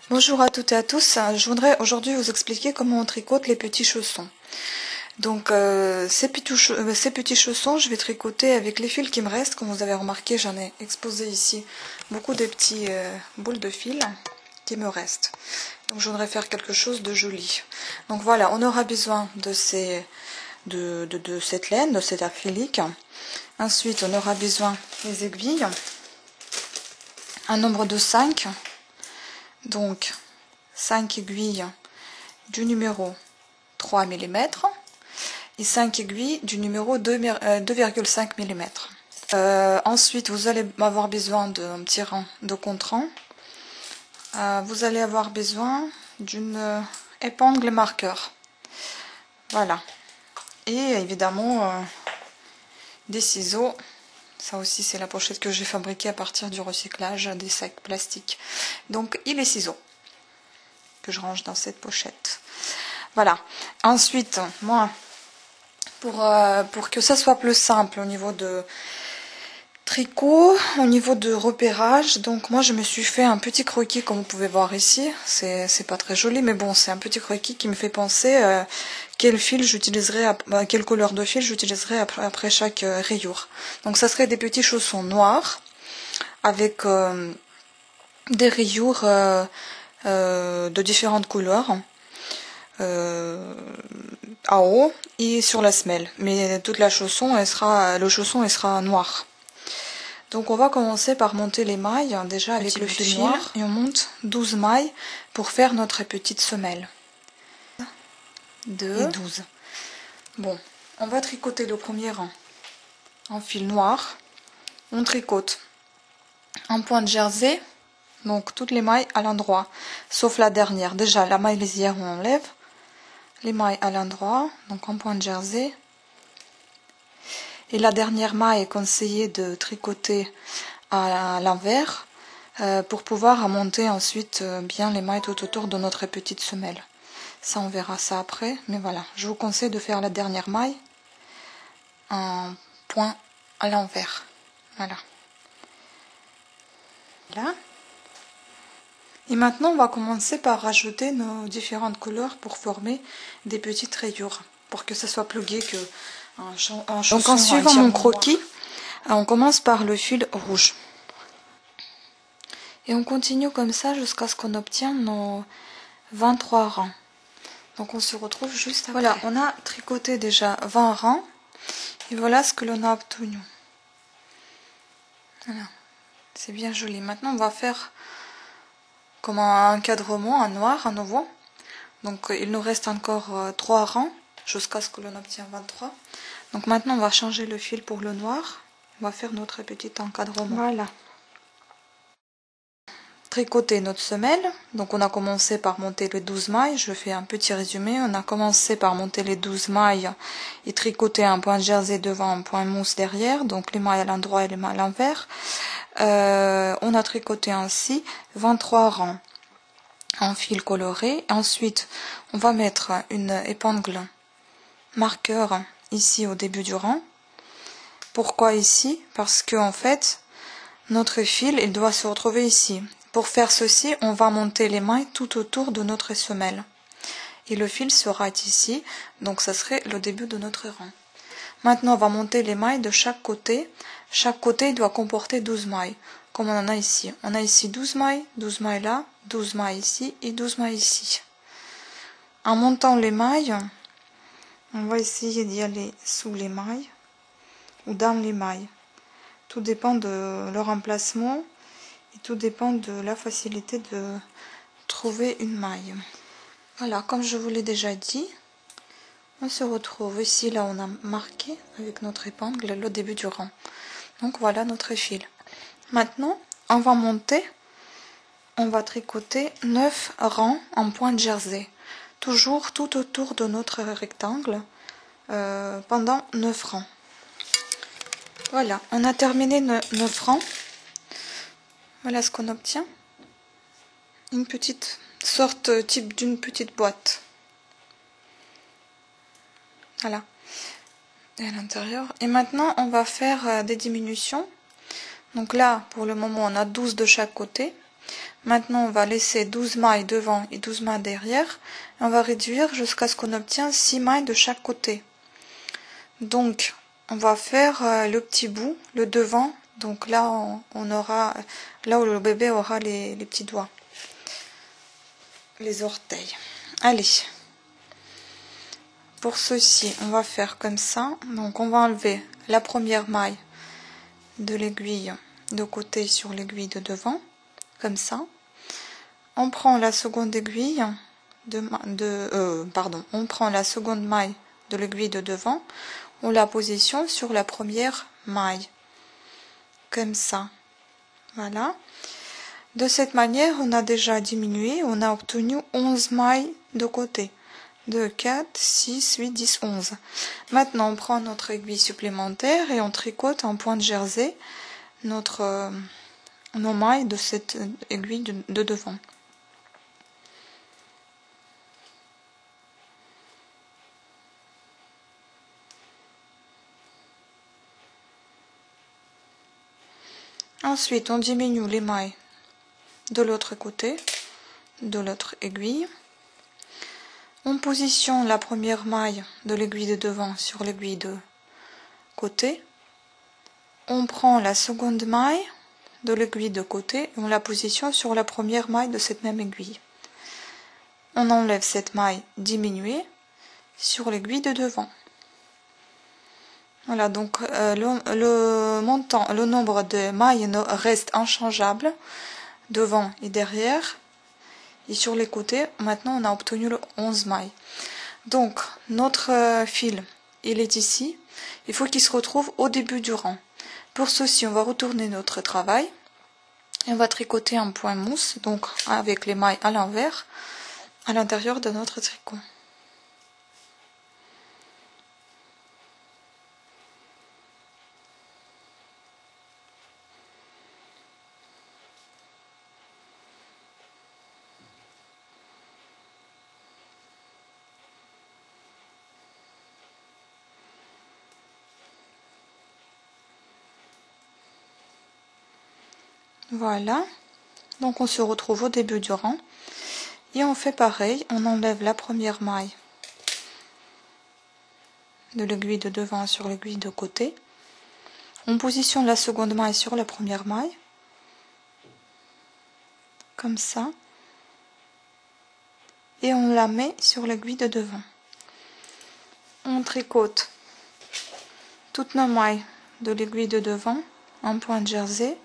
Bonjour à toutes et à tous, je voudrais aujourd'hui vous expliquer comment on tricote les petits chaussons. Donc ces petits chaussons, je vais tricoter avec les fils qui me restent. Comme vous avez remarqué, j'en ai exposé ici beaucoup de petits boules de fil qui me restent. Donc je voudrais faire quelque chose de joli. Donc voilà, on aura besoin de cette laine, de cet acrylique. Ensuite, on aura besoin des aiguilles, un nombre de 5. Donc 5 aiguilles du numéro 3 mm et 5 aiguilles du numéro 2,5 mm. Ensuite, vous allez avoir besoin d'un petit rang de contre-rang. Vous allez avoir besoin d'une épingle marqueur. Voilà. Et évidemment, des ciseaux. Ça aussi, c'est la pochette que j'ai fabriquée à partir du recyclage des sacs plastiques. Donc, et les ciseaux que je range dans cette pochette. Voilà. Ensuite, moi, pour que ça soit plus simple au niveau de tricot, au niveau de repérage, donc moi je me suis fait un petit croquis comme vous pouvez voir ici. C'est pas très joli, mais bon, c'est un petit croquis qui me fait penser quel fil j'utiliserai, quelle couleur de fil j'utiliserai après chaque rayure. Donc ça serait des petits chaussons noirs avec des rayures de différentes couleurs en haut et sur la semelle, mais toute la chausson le chausson sera noir. Donc on va commencer par monter les mailles déjà avec le fil noir et on monte 12 mailles pour faire notre petite semelle. 2 et 12. Bon, on va tricoter le premier rang en fil noir. On tricote un point de jersey, donc toutes les mailles à l'endroit, sauf la dernière. Déjà la maille lisière on enlève, les mailles à l'endroit, donc en point de jersey. Et la dernière maille est conseillé de tricoter à l'envers pour pouvoir monter ensuite bien les mailles tout autour de notre petite semelle. Ça on verra ça après, mais voilà, je vous conseille de faire la dernière maille en point à l'envers. Voilà. Là. Et maintenant on va commencer par rajouter nos différentes couleurs pour former des petites rayures, pour que ça soit plus gai que un chausson. Donc en suivant mon croquis, on commence par le fil rouge. Et on continue comme ça jusqu'à ce qu'on obtienne nos 23 rangs. Donc on se retrouve juste après. Voilà, on a tricoté déjà 20 rangs. Et voilà ce que l'on a obtenu. Voilà, c'est bien joli. Maintenant on va faire comme un encadrement en noir à nouveau. Donc il nous reste encore 3 rangs jusqu'à ce que l'on obtienne 23. Donc maintenant on va changer le fil pour le noir. On va faire notre petit encadrement. Voilà. Tricoter notre semelle. Donc on a commencé par monter les 12 mailles. Je fais un petit résumé. On a commencé par monter les 12 mailles et tricoter un point de jersey devant, un point mousse derrière. Donc les mailles à l'endroit et les mailles à l'envers. On a tricoté ainsi 23 rangs en fil coloré. Ensuite on va mettre une épingle marqueur ici au début du rang. Pourquoi ici? Parce que en fait notre fil il doit se retrouver ici. Pour faire ceci, on va monter les mailles tout autour de notre semelle. Et le fil sera ici, donc ça serait le début de notre rang. Maintenant, on va monter les mailles de chaque côté. Chaque côté doit comporter 12 mailles, comme on en a ici. On a ici 12 mailles là, 12 mailles ici et 12 mailles ici. En montant les mailles, on va essayer d'y aller sous les mailles ou dans les mailles. Tout dépend de leur emplacement. Et tout dépend de la facilité de trouver une maille. Voilà, comme je vous l'ai déjà dit, on se retrouve ici, là on a marqué avec notre épingle le début du rang. Donc voilà notre fil. Maintenant, on va monter, on va tricoter 9 rangs en point de jersey. Toujours tout autour de notre rectangle pendant 9 rangs. Voilà, on a terminé 9 rangs. Voilà ce qu'on obtient. Une petite sorte type d'une petite boîte. Voilà. Et à l'intérieur. Et maintenant, on va faire des diminutions. Donc là, pour le moment, on a 12 de chaque côté. Maintenant, on va laisser 12 mailles devant et 12 mailles derrière. Et on va réduire jusqu'à ce qu'on obtienne 6 mailles de chaque côté. Donc, on va faire le petit bout, le devant. Donc là, on aura, là où le bébé aura les petits doigts, les orteils. Allez. Pour ceci, on va faire comme ça. Donc, on va enlever la première maille de l'aiguille de côté sur l'aiguille de devant, comme ça. On prend la seconde aiguille on prend la seconde maille de l'aiguille de devant, on la positionne sur la première maille, comme ça. Voilà. De cette manière, on a déjà diminué, on a obtenu 11 mailles de côté. 2, 4, 6, 8, 10, 11. Maintenant, on prend notre aiguille supplémentaire et on tricote en point de jersey nos mailles de cette aiguille de devant. Ensuite, on diminue les mailles de l'autre côté, de l'autre aiguille. On positionne la première maille de l'aiguille de devant sur l'aiguille de côté. On prend la seconde maille de l'aiguille de côté et on la positionne sur la première maille de cette même aiguille. On enlève cette maille diminuée sur l'aiguille de devant. Voilà, donc le nombre de mailles reste inchangeable devant et derrière. Et sur les côtés, maintenant on a obtenu le 11 mailles. Donc notre fil, il est ici. Il faut qu'il se retrouve au début du rang. Pour ceci, on va retourner notre travail. Et on va tricoter un point mousse, donc avec les mailles à l'envers, à l'intérieur de notre tricot. Voilà, donc on se retrouve au début du rang et on fait pareil, on enlève la première maille de l'aiguille de devant sur l'aiguille de côté, on positionne la seconde maille sur la première maille, comme ça, et on la met sur l'aiguille de devant. On tricote toutes nos mailles de l'aiguille de devant en point de jersey.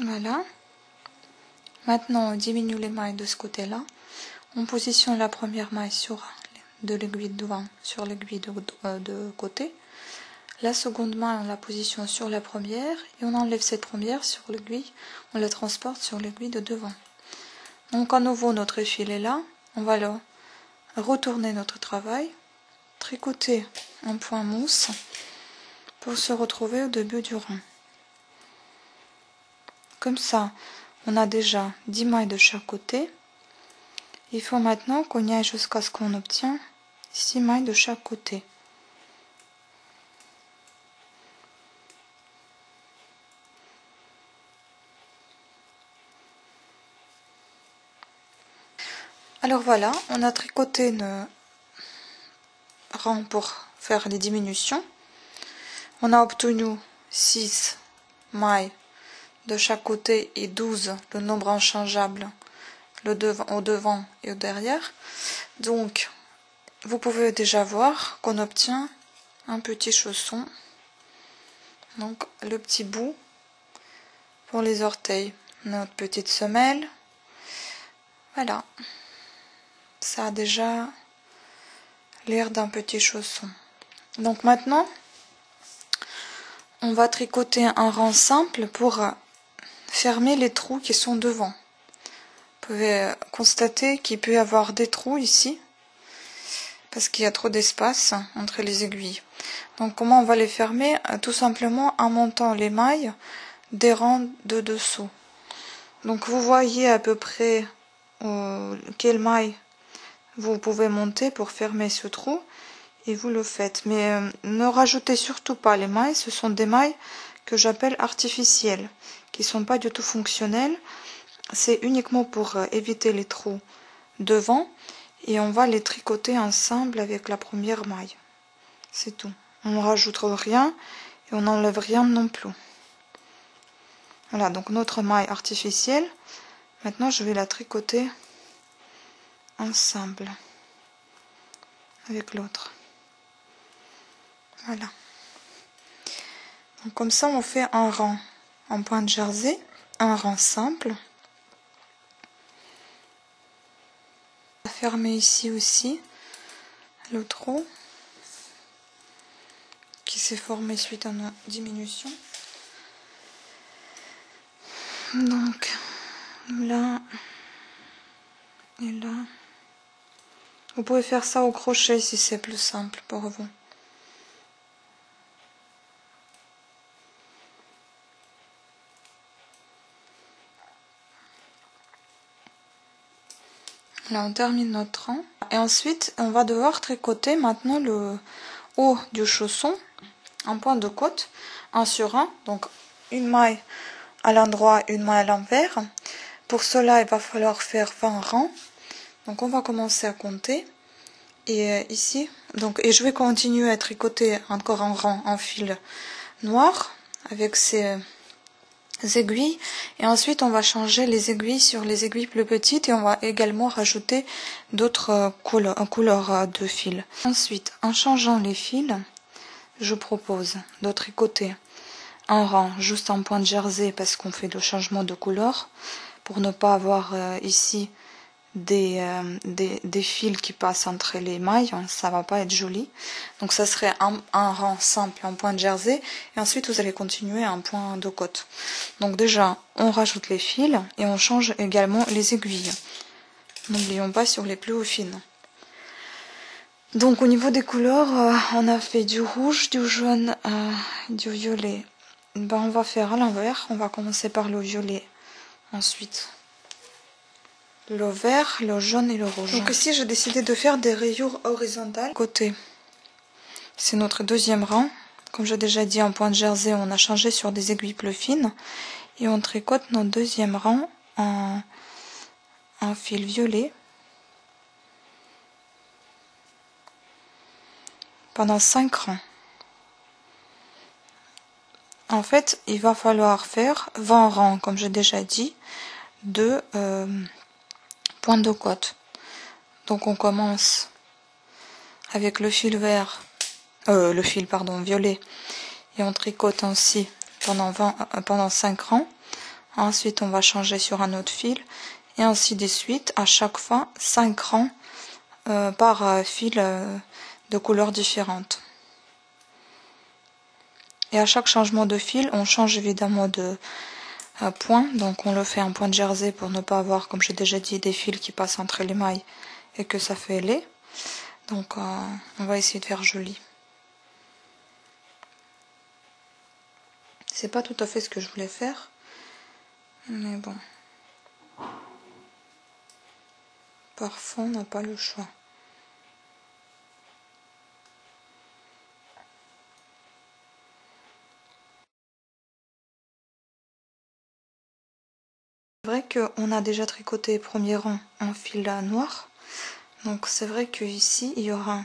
Voilà. Maintenant, on diminue les mailles de ce côté-là. On positionne la première maille de l'aiguille de devant sur l'aiguille de côté. La seconde maille, on la positionne sur la première et on enlève cette première sur l'aiguille. On la transporte sur l'aiguille de devant. Donc, à nouveau, notre fil est là. On va retourner notre travail, tricoter un point mousse pour se retrouver au début du rang. Comme ça, on a déjà 10 mailles de chaque côté. Il faut maintenant qu'on y aille jusqu'à ce qu'on obtient 6 mailles de chaque côté. Alors voilà, on a tricoté nos rangs pour faire les diminutions. On a obtenu 6 mailles de chaque côté et 12 le nombre inchangeable au devant et au derrière. Donc vous pouvez déjà voir qu'on obtient un petit chausson, donc le petit bout pour les orteils, notre petite semelle. Voilà, ça a déjà l'air d'un petit chausson. Donc maintenant on va tricoter un rang simple pour fermer les trous qui sont devant. Vous pouvez constater qu'il peut y avoir des trous ici parce qu'il y a trop d'espace entre les aiguilles. Donc comment on va les fermer? Tout simplement en montant les mailles des rangs de dessous. Donc vous voyez à peu près quelle maille vous pouvez monter pour fermer ce trou et vous le faites. Mais ne rajoutez surtout pas les mailles, ce sont des mailles que j'appelle artificielles, qui ne sont pas du tout fonctionnelles. C'est uniquement pour éviter les trous devant et on va les tricoter ensemble avec la première maille. C'est tout. On ne rajoute rien et on n'enlève rien non plus. Voilà, donc notre maille artificielle, maintenant je vais la tricoter ensemble avec l'autre. Voilà. Donc comme ça on fait un rang en pointe jersey, un rang simple. On va fermer ici aussi le trou qui s'est formé suite à nos diminutions. Donc là et là. Vous pouvez faire ça au crochet si c'est plus simple pour vous. Là on termine notre rang. Et ensuite on va devoir tricoter maintenant le haut du chausson en point de côte, un sur un. Donc une maille à l'endroit, une maille à l'envers. Pour cela il va falloir faire 20 rangs. Donc on va commencer à compter. Et ici, donc, et je vais continuer à tricoter encore en rang en fil noir avec ces aiguilles. Et ensuite on va changer les aiguilles sur les aiguilles plus petites et on va également rajouter d'autres couleurs de fil. Ensuite, en changeant les fils, je propose de tricoter un rang juste en pointe jersey parce qu'on fait le changement de couleur pour ne pas avoir ici des fils qui passent entre les mailles, ça va pas être joli. Donc ça serait un rang simple en pointe jersey et ensuite vous allez continuer en point de côte. Donc déjà on rajoute les fils et on change également les aiguilles. N'oublions pas sur les plus hauts fines. Donc au niveau des couleurs, on a fait du rouge, du jaune, du violet. Ben, on va faire à l'envers, on va commencer par le violet, ensuite le vert, le jaune et le rouge. Donc ici j'ai décidé de faire des rayures horizontales. Côté, c'est notre deuxième rang. Comme j'ai déjà dit en pointe jersey, on a changé sur des aiguilles plus fines. Et on tricote notre deuxième rang en fil violet. Pendant 5 rangs. En fait, il va falloir faire 20 rangs, comme j'ai déjà dit, de pointe de côte. Donc on commence avec le fil vert, violet, et on tricote ainsi pendant 5 rangs. Ensuite on va changer sur un autre fil et ainsi de suite, à chaque fois 5 rangs par fil de couleurs différentes. Et à chaque changement de fil on change évidemment de point, donc on le fait en pointe jersey pour ne pas avoir, comme j'ai déjà dit, des fils qui passent entre les mailles et que ça fait laid. Donc on va essayer de faire joli. C'est pas tout à fait ce que je voulais faire, mais bon, parfois on n'a pas le choix. C'est vrai qu'on a déjà tricoté premier rang en fil noir, donc c'est vrai que ici il y aura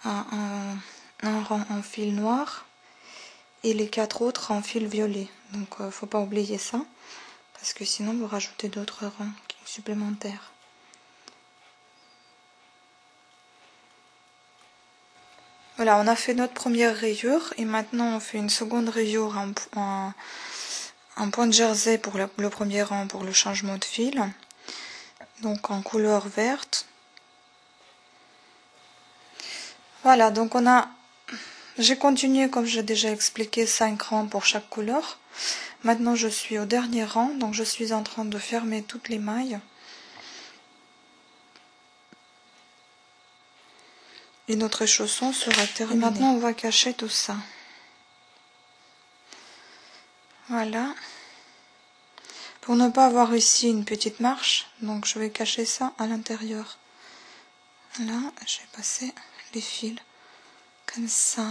un rang en fil noir et les 4 autres en fil violet. Donc faut pas oublier ça, parce que sinon vous rajoutez d'autres rangs supplémentaires. Voilà, on a fait notre première rayure et maintenant on fait une seconde rayure en pointe jersey pour le premier rang pour le changement de fil. Donc en couleur verte. Voilà, donc j'ai continué comme j'ai déjà expliqué 5 rangs pour chaque couleur. Maintenant je suis au dernier rang, donc je suis en train de fermer toutes les mailles. et notre chausson sera terminé. Et maintenant on va cacher tout ça. Voilà. Pour ne pas avoir ici une petite marche, donc je vais cacher ça à l'intérieur. Là, je vais passer les fils comme ça.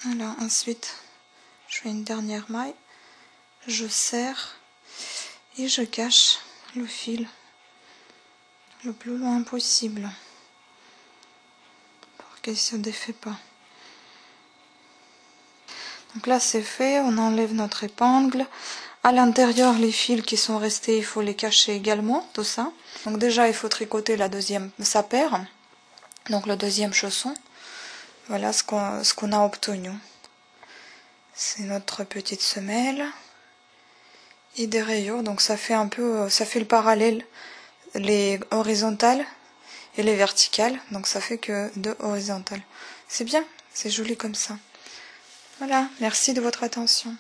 Voilà, ensuite je fais une dernière maille, je serre et je cache le fil le plus loin possible pour qu'il ne se défait pas. Donc là c'est fait, on enlève notre épingle. À l'intérieur, les fils qui sont restés, il faut les cacher également, tout ça. Donc déjà, il faut tricoter sa paire, donc le deuxième chausson. Voilà ce qu'on a obtenu. C'est notre petite semelle et des rayures. Donc ça fait le parallèle, les horizontales et les verticales. Donc ça fait que 2 horizontales. C'est bien, c'est joli comme ça. Voilà, merci de votre attention.